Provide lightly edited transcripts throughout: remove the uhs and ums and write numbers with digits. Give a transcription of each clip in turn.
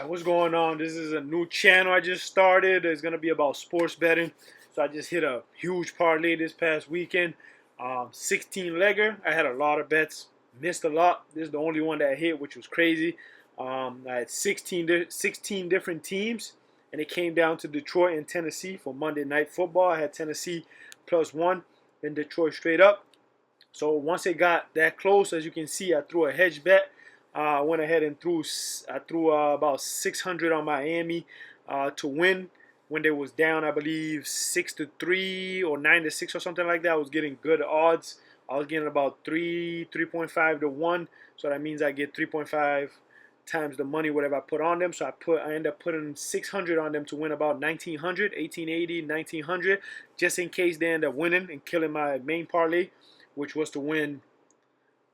What's going on? This is a new channel I just started. It's gonna be about sports betting. So I just hit a huge parlay this past weekend. 16 legger. I had a lot of bets, missed a lot. This is the only one that hit, which was crazy. I had 16 different teams, and it came down to Detroit and Tennessee for Monday Night Football. I had Tennessee +1 and Detroit straight up. So once it got that close, as you can see, I threw a hedge bet. I went ahead and threw about 600 on Miami to win when they was down, I believe 6-3 or 9-6 or something like that. I was getting good odds. I was getting about 3.5 to 1. So that means I get 3.5 times the money whatever I put on them. So I end up putting 600 on them to win about 1900, 1880, 1900, just in case they end up winning and killing my main parlay, which was to win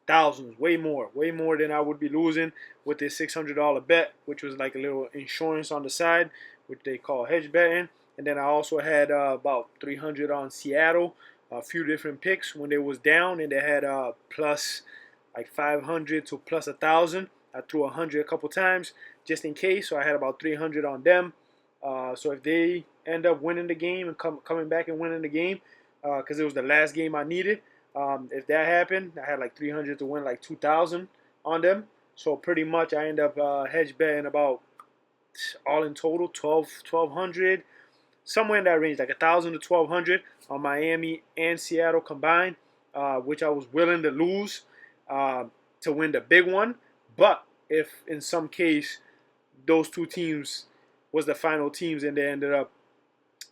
thousands, way more than I would be losing with this $600 bet, which was like a little insurance on the side, which they call hedge betting. And then I also had about 300 on Seattle, a few different picks when they was down, and they had plus like 500 to plus 1,000. I threw 100 a couple times just in case, so I had about 300 on them. So if they end up winning the game and coming back and winning the game, because it was the last game I needed, if that happened, I had like 300 to win like 2,000 on them. So pretty much I end up hedge betting about all in total 1,200, somewhere in that range, like 1,000 to 1,200 on Miami and Seattle combined, which I was willing to lose to win the big one. But if in some case those two teams was the final teams and they ended up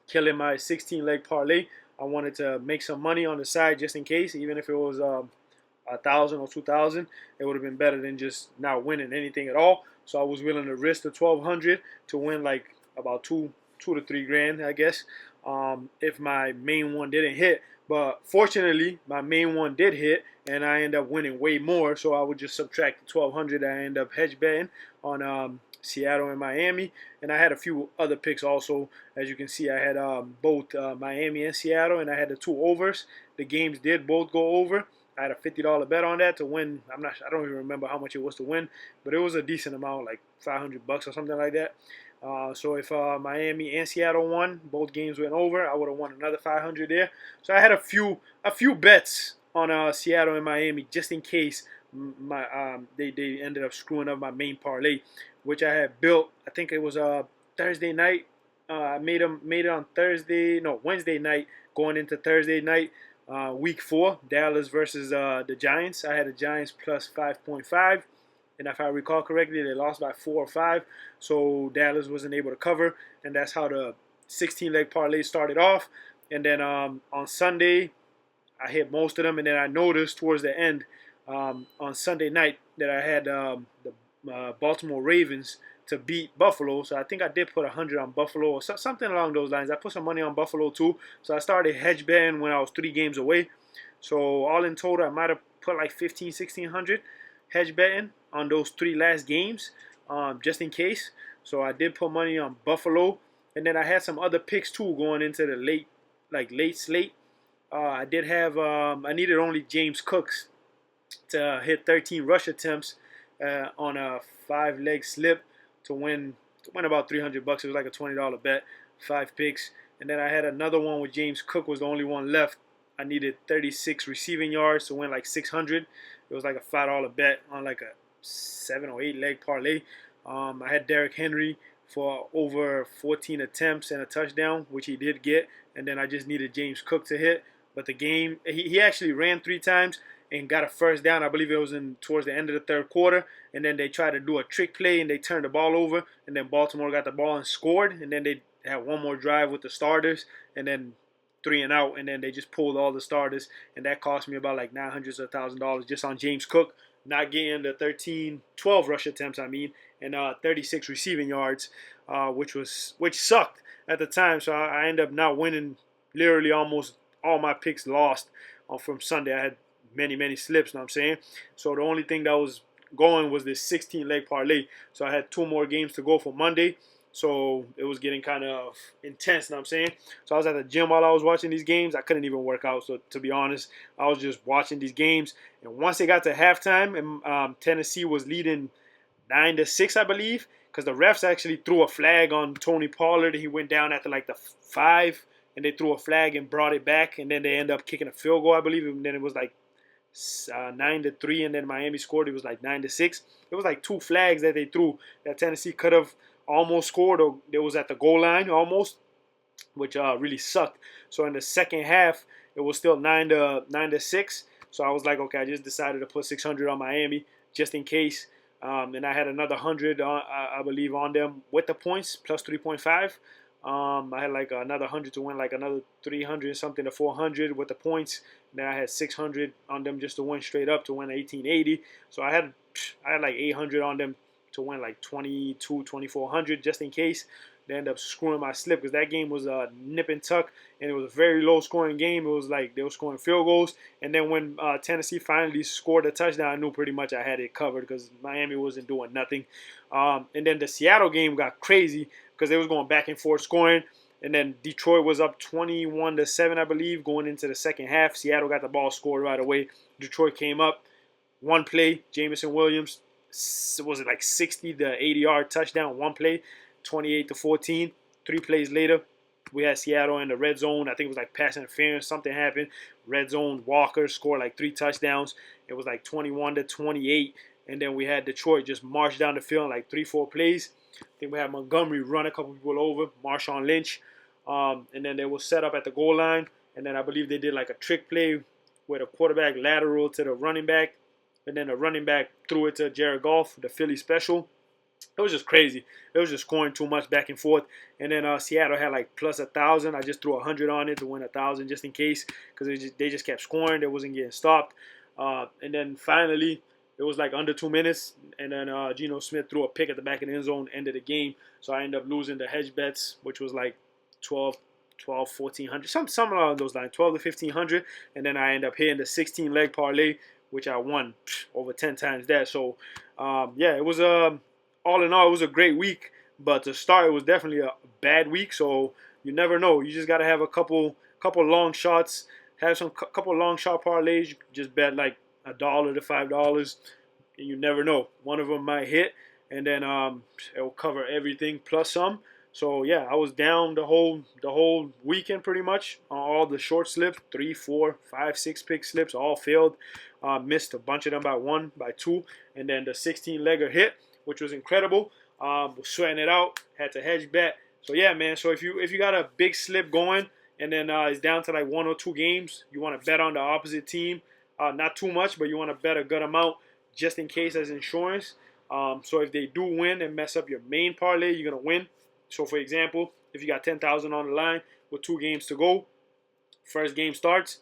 killing my 16 leg parlay, I wanted to make some money on the side just in case, even if it was 1,000 or 2,000, it would have been better than just not winning anything at all. So I was willing to risk the 1,200 to win like about two to 3 grand, I guess, if my main one didn't hit. But fortunately, my main one did hit, and I ended up winning way more. So I would just subtract the 1,200 I end up hedge betting on Seattle and Miami. And I had a few other picks also. As you can see, I had both Miami and Seattle, and I had the two overs. The games did both go over. I had a $50 bet on that to win. I don't even remember how much it was to win, but it was a decent amount, like $500 or something like that. So if Miami and Seattle won, both games went over, I would have won another 500 there. So I had a few bets on Seattle and Miami just in case they ended up screwing up my main parlay, which I had built. I think it was Thursday night. I made it on Wednesday night going into Thursday night. Week 4, Dallas versus the Giants. I had the Giants plus 5.5. And if I recall correctly, they lost by 4 or 5. So Dallas wasn't able to cover. And that's how the 16-leg parlay started off. And then on Sunday, I hit most of them. And then I noticed towards the end on Sunday night that I had the Baltimore Ravens to beat Buffalo. So I think I did put 100 on Buffalo or something along those lines. I put some money on Buffalo too. So I started hedge betting when I was 3 games away. So all in total, I might have put like 1,600 hedge betting on those 3 last games, just in case. So I did put money on Buffalo, and then I had some other picks too going into the late slate. I did have I needed only James Cooks to hit 13 rush attempts on a 5-leg slip to win about $300. It was like a $20 bet, 5 picks, and then I had another one with James Cook was the only one left. I needed 36 receiving yards to win like 600. It was like a $5 bet on like a 7 or 8 leg parlay. I had Derrick Henry for over 14 attempts and a touchdown, which he did get. And then I just needed James Cook to hit. But the game, he actually ran 3 times and got a first down. I believe it was towards the end of the 3rd quarter. And then they tried to do a trick play and they turned the ball over. And then Baltimore got the ball and scored. And then they had one more drive with the starters. And then 3 and out, and then they just pulled all the starters, and that cost me about like $900 or $1,000 just on James Cook not getting the 12 rush attempts, and 36 receiving yards, which sucked at the time. So I ended up not winning. Literally, almost all my picks lost from Sunday. I had many slips. Know what I'm saying? So the only thing that was going was this 16-leg parlay. So I had 2 more games to go for Monday. So it was getting kind of intense, know what I'm saying? So I was at the gym while I was watching these games. I couldn't even work out. So to be honest, I was just watching these games. And once it got to halftime, and Tennessee was leading 9-6, I believe, because the refs actually threw a flag on Tony Pollard. He went down after like the 5, and they threw a flag and brought it back, and then they ended up kicking a field goal, I believe, and then it was like 9-3, and then Miami scored. It was like 9-6. It was like 2 flags that they threw that Tennessee could have almost scored, or it was at the goal line almost, which really sucked. So in the second half, it was still 9-6. So I was like, okay, I just decided to put 600 on Miami just in case. And I had another 100, I believe, on them with the points, plus 3.5. I had like another 100 to win, like another 300 something to 400 with the points. And then I had 600 on them just to win straight up to win 1880. So I had like 800 on them to win like 2400 just in case. They ended up screwing my slip because that game was a nip and tuck, and it was a very low scoring game. It was like they were scoring field goals, and then when Tennessee finally scored a touchdown, I knew pretty much I had it covered because Miami wasn't doing nothing. And then the Seattle game got crazy because they was going back and forth scoring, and then Detroit was up 21-7, I believe, going into the second half. Seattle got the ball scored right away. Detroit came up, one play, Jameson Williams, was it like 60 to 80-yard touchdown, one play. 28-14. 3 plays later, we had Seattle in the red zone. I think it was like pass interference. Something happened. Red zone. Walker scored like 3 touchdowns. It was like 21-28. And then we had Detroit just march down the field in like 3-4 plays. I think we had Montgomery run a couple people over. Marshawn Lynch. And then they were set up at the goal line. And then I believe they did like a trick play where the quarterback lateral to the running back. And then the running back threw it to Jared Goff, the Philly special. It was just crazy. It was just scoring too much back and forth. And then Seattle had like plus 1,000. I just threw 100 on it to win 1,000 just in case because they just kept scoring. They wasn't getting stopped. And then finally, it was like under 2 minutes. And then Geno Smith threw a pick at the back of the end zone, ended the game. So I ended up losing the hedge bets, which was like 1,400, something along those lines, 12 to 1,500. And then I ended up hitting the 16-leg parlay, which I won over 10 times that. So, yeah, it was all in all, it was a great week, but to start, it was definitely a bad week. So you never know. You just gotta have a couple long shots. Have some couple long shot parlays. You just bet like $1 to $5, and you never know. One of them might hit, and then it will cover everything plus some. So yeah, I was down the whole weekend pretty much on all the short slips, 3, 4, 5, 6 pick slips, all failed. Missed a bunch of them by 1, by 2, and then the 16-legger hit, which was incredible. Was sweating it out. Had to hedge bet. So yeah, man. So if you got a big slip going, and then it's down to like 1 or 2 games, you want to bet on the opposite team. Not too much, but you want to bet a good amount just in case as insurance. So if they do win and mess up your main parlay, you're gonna win. So for example, if you got 10,000 on the line with 2 games to go, first game starts,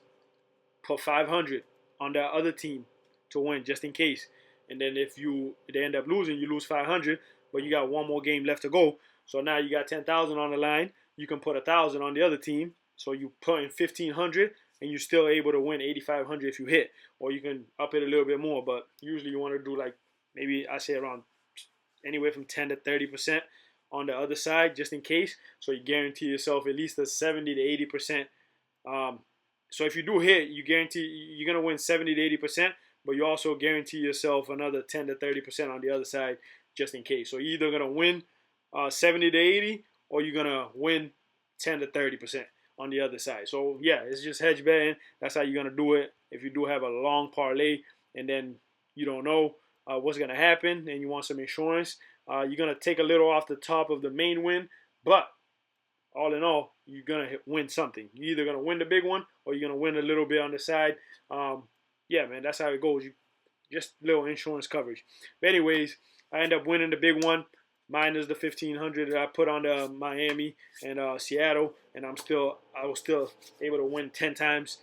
put 500 on the other team to win just in case. And then if they end up losing, you lose 500, but you got 1 more game left to go. So now you got 10,000 on the line. You can put 1,000 on the other team. So you put in 1,500, and you're still able to win 8,500 if you hit. Or you can up it a little bit more. But usually you want to do like maybe I say around anywhere from 10 to 30% on the other side just in case. So you guarantee yourself at least a 70 to 80%. So if you do hit, you guarantee you're gonna win 70 to 80%. But you also guarantee yourself another 10 to 30% on the other side just in case. So you're either going to win 70 to 80 or you're going to win 10 to 30% on the other side. So, yeah, it's just hedge betting. That's how you're going to do it. If you do have a long parlay and then you don't know what's going to happen and you want some insurance, you're going to take a little off the top of the main win. But all in all, you're going to win something. You're either going to win the big one or you're going to win a little bit on the side. Yeah, man, that's how it goes. You just little insurance coverage. But anyways, I end up winning the big one, minus the 1,500 that I put on the Miami and Seattle, and I was still able to win 10 times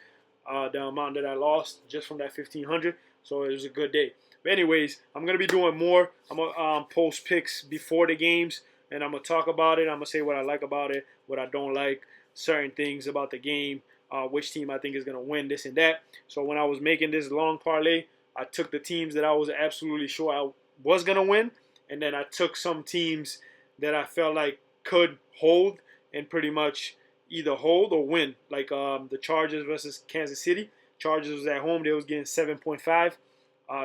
the amount that I lost just from that 1,500. So it was a good day. But anyways, I'm gonna be doing more. I'm gonna post picks before the games, and I'm gonna talk about it. I'm gonna say what I like about it, what I don't like, certain things about the game. Which team I think is going to win this and that. So when I was making this long parlay, I took the teams that I was absolutely sure I was going to win. And then I took some teams that I felt like could hold and pretty much either hold or win. Like the Chargers versus Kansas City. Chargers was at home. They was getting 7.5.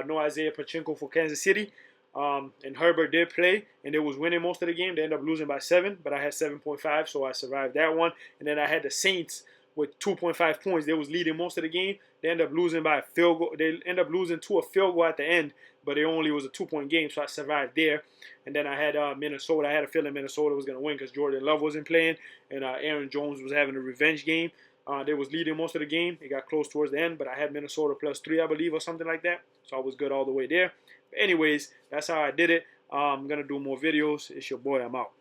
No Isaiah Pacheco for Kansas City. And Herbert did play, and they was winning most of the game. They ended up losing by 7, but I had 7.5, so I survived that one. And then I had the Saints with 2.5 points. They was leading most of the game. They ended up losing by a field goal. They ended up losing to a field goal at the end, but it only was a 2-point game, so I survived there. And then I had Minnesota. I had a feeling Minnesota was going to win because Jordan Love wasn't playing, and Aaron Jones was having a revenge game. They was leading most of the game. It got close towards the end, but I had Minnesota +3, I believe, or something like that. So I was good all the way there. But anyways, that's how I did it. I'm going to do more videos. It's your boy. I'm out.